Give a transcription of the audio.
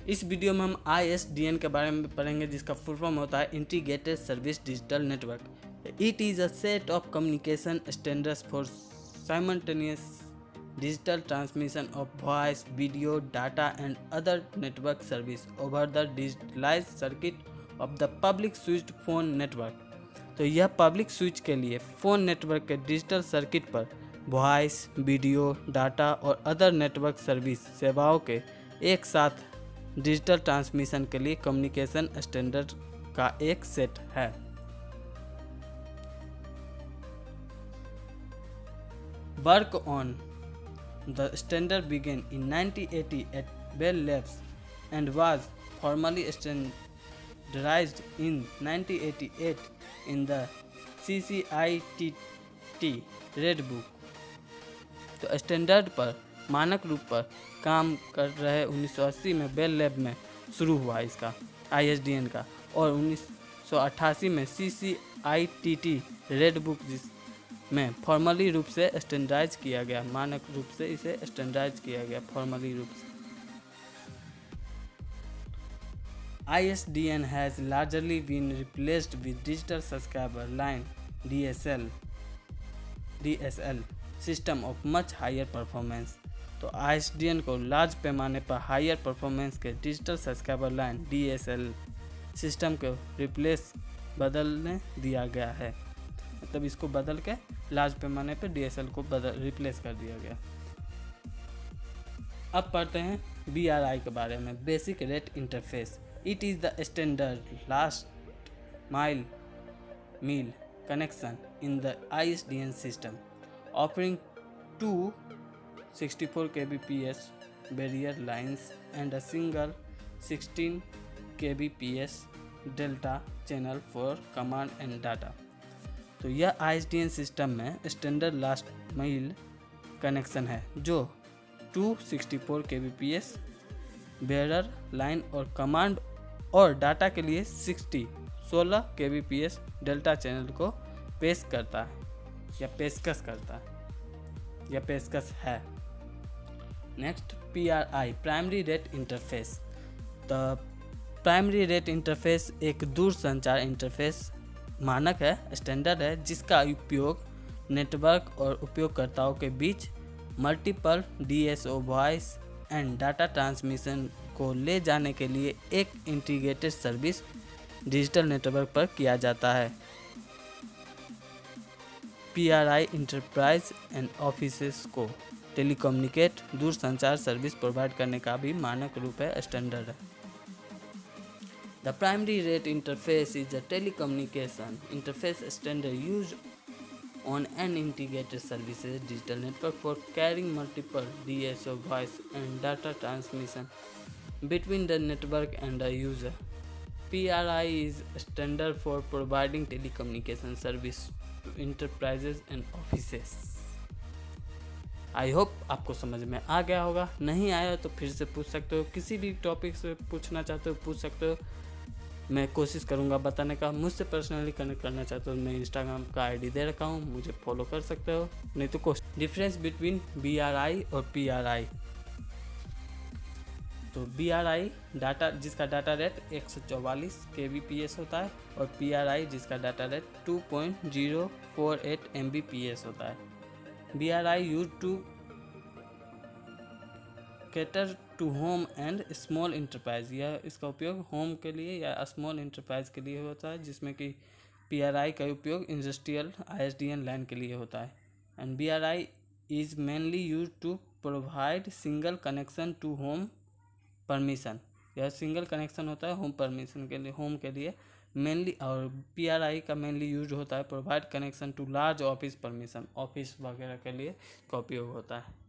इस वीडियो में हम ISDN के बारे में पढ़ेंगे, जिसका फुल फॉर्म होता है integrated service digital network. It is a set of communication standards for simultaneous digital transmission of voice, video, data and other network service over the digitalized circuit of the public switched phone network। तो यह public switch के लिए phone network के digital circuit पर voice, video, data और other network service सेवाओं के एक साथ डिजिटल ट्रांसमिशन के लिए कम्युनिकेशन स्टैंडर्ड का एक सेट है। Work on The standard began in 1980 at Bell Labs and was formally standardized in 1988 in the CCITT Red Book। तो स्टैंडर्ड पर मानक रूप पर काम कर रहे 1980 में बेल लैब में शुरू हुआ इसका ISDN का, और 1988 में CCITT रेड बुक में फॉर्मली रूप से स्टैंडर्डाइज किया गया, मानक रूप से इसे स्टैंडर्डाइज किया गया फॉर्मली रूप से। ISDN has largely been replaced with digital subscriber line DSL system of much higher performance। तो ISDN को लार्ज पैमाने पर हायर परफॉर्मेंस के digital subscriber line DSL system को बदलने दिया गया है। मतलब इसको बदल के लार्ज पैमाने पे DSL को रिप्लेस कर दिया गया। अब पढ़ते हैं BRI के बारे में, basic rate interface. It is the standard last mile मील connection in the ISDN system offering 264 kbps bearer lines and a single 16 kbps delta channel for command and data. तो यह ISDN सिस्टम में standard last mile connection है जो 264 kbps bearer line और command और data के लिए 16 kbps डेल्टा चैनल को पेश करता है या पेशकश करता है या पेशकश है। Next PRI primary rate interface. तो प्राइमरी रेट इंटरफेस एक दूर संचार इंटरफेस मानक है, स्टैंडर्ड है, जिसका उपयोग नेटवर्क और उपयोगकर्ताओं के बीच multiple DSO voice and data transmission को ले जाने के लिए एक इंटीग्रेटेड सर्विस डिजिटल नेटवर्क पर किया जाता है। PRI इंटरप्राइज एंड ऑफिसेस को टेलीकम्युनिकेट दूरसंचार सर्विस प्रोवाइड करने का भी मानक रूप है, स्टैंडर्ड है। The primary rate interface is a telecommunication interface standard used on an integrated services digital network for carrying multiple DSO voice and data transmission between the network and the user। PRI is standard for providing telecommunication service to enterprises and offices। I hope आपको समझ में आ गया होगा, नहीं आया तो फिर से पूछ सकते हो, किसी भी टॉपिक से पूछना चाहते हो पूछ सकते हो, मैं कोशिश करूंगा बताने का। मुझसे पर्सनली कनेक्ट करना चाहते हो, मैं इंस्टाग्राम का ID दे रखा हूँ, मुझे फॉलो कर सकते हो, नहीं तो क्वेश्चन। डिफरेंस बिटवीन BRI और PRI। तो BRI डाटा जिसका डाटा रेट 144 kbps होता है और PRI जिसका डाटा रेट 2.048 mbps होता है। BRI use to cater to home and small enterprise. यह इसका उपयोग होम के लिए या स्मॉल इंटरप्राइज के लिए होता है, जिसमें कि PRI का उपयोग इंडस्ट्रियल ISDN लाइन के लिए होता है। And BRI is mainly use to provide single connection to home permission. यह सिंगल कनेक्शन होता है होम परमिशन के लिए, होम के लिए मेनली। और PRI का मेनली यूज होता है provide connection to large office permission, office वगैरह के लिए का उपयोग होता है।